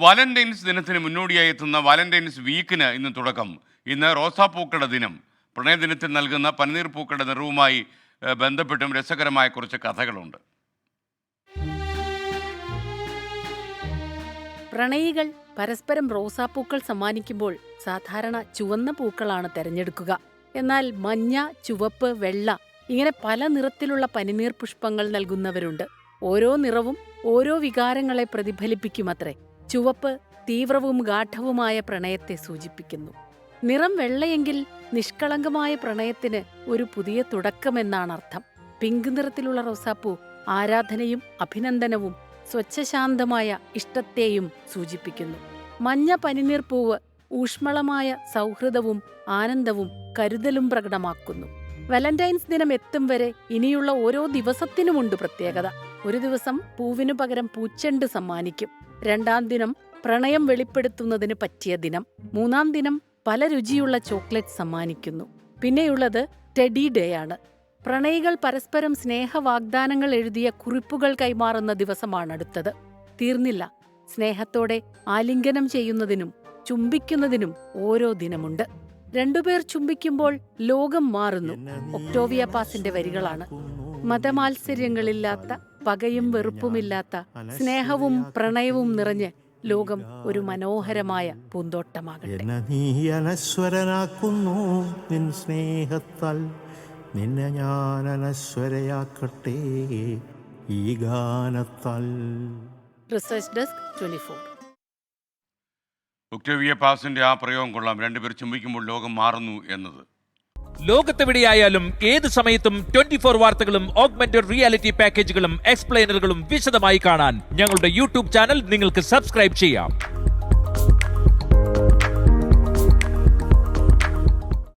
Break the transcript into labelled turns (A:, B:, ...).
A: Valentine's ദിനത്തിന് മുന്നോടിയായി എത്തുന്ന വാലന്റൈൻസ് വീക്കിന് ഇന്ന് തുടക്കം. ഇന്ന് റോസാപ്പൂക്കളുടെ ദിനം. പ്രണയദിനത്തിൽ നൽകുന്ന പനിനീർ പൂക്കളുടെ നിറവുമായി ബന്ധപ്പെട്ടും രസകരമായ കുറച്ച് കഥകളുണ്ട്.
B: പ്രണയികൾ പരസ്പരം റോസാപ്പൂക്കൾ സമ്മാനിക്കുമ്പോൾ സാധാരണ ചുവന്ന പൂക്കളാണ് തെരഞ്ഞെടുക്കുക. എന്നാൽ മഞ്ഞ, ചുവപ്പ്, വെള്ള ഇങ്ങനെ പല നിറത്തിലുള്ള പനിനീർ പുഷ്പങ്ങൾ നൽകുന്നവരുണ്ട്. ഓരോ നിറവും ഓരോ വികാരങ്ങളെ പ്രതിഫലിപ്പിക്കുമത്രേ. ചുവപ്പ് തീവ്രവും ഗാഢവുമായ പ്രണയത്തെ സൂചിപ്പിക്കുന്നു. നിറം വെള്ളയെങ്കിൽ നിഷ്കളങ്കമായ പ്രണയത്തിന് ഒരു പുതിയ തുടക്കമെന്നാണർത്ഥം. പിങ്ക് നിറത്തിലുള്ള റോസാപ്പൂ ആരാധനയും അഭിനന്ദനവും സ്വച്ഛശാന്തമായ ഇഷ്ടത്തെയും സൂചിപ്പിക്കുന്നു. മഞ്ഞ പനിനീർ പൂവ് ഊഷ്മളമായ സൗഹൃദവും ആനന്ദവും കരുതലും പ്രകടമാക്കുന്നു. വാലന്റൈൻസ് ദിനം എത്തും വരെ ഇനിയുള്ള ഓരോ ദിവസത്തിനുമുണ്ട് പ്രത്യേകത. ഒരു ദിവസം പൂവിനു പകരം പൂച്ചെണ്ട് സമ്മാനിക്കും. 2-ാം ദിനം പ്രണയം വെളിപ്പെടുത്തുന്നതിന് പറ്റിയ ദിനം. 3-ാം ദിനം പല രുചിയുള്ള ചോക്ലേറ്റ് സമ്മാനിക്കുന്നു. പിന്നെയുള്ളത് ടെഡി ഡേ ആണ്. പ്രണയികൾ പരസ്പരം സ്നേഹവാഗ്ദാനങ്ങൾ എഴുതിയ കുറിപ്പുകൾ കൈമാറുന്ന ദിവസമാണ് അടുത്തത്. തീർന്നില്ല. സ്നേഹത്തോടെ ആലിംഗനം ചെയ്യുന്നതിനും ചുംബിക്കുന്നതിനും ഓരോ ദിനമുണ്ട്. രണ്ടുപേർ ചുംബിക്കുമ്പോൾ ലോകം മാറുന്നു. ഒക്ടോവിയ പാസിന്റെ വരികളാണ്. മതമാത്സര്യങ്ങളില്ലാത്ത, പകയും വെറുപ്പുമില്ലാത്ത, സ്നേഹവും പ്രണയവും നിറഞ്ഞ് ലോകം ഒരു മനോഹരമായ പൂന്തോട്ടമാകട്ടെ.
C: നിന്നെ ഞാൻ അനശ്വരയാക്കട്ടെ ഈ ഗാനത്താൽ.
B: Research desk 24.
A: ഒക്ടേവിയ പാസിന്റെ ആ പ്രയോഗം കൊള്ളാം. രണ്ടുപേർ ചുംബിക്കുമ്പോൾ ലോകം മാറുന്നു എന്നത്.
D: ലോകത്തെവിടെയായാലും ഏത് സമയത്തും 24 വാർത്തകളും ഓഗ്മെന്റഡ് റിയാലിറ്റി പാക്കേജുകളും എക്സ്പ്ലെയിനറുകളും വിശദമായി കാണാൻ ഞങ്ങളുടെ യൂട്യൂബ് ചാനൽ നിങ്ങൾക്ക് സബ്സ്ക്രൈബ് ചെയ്യാം.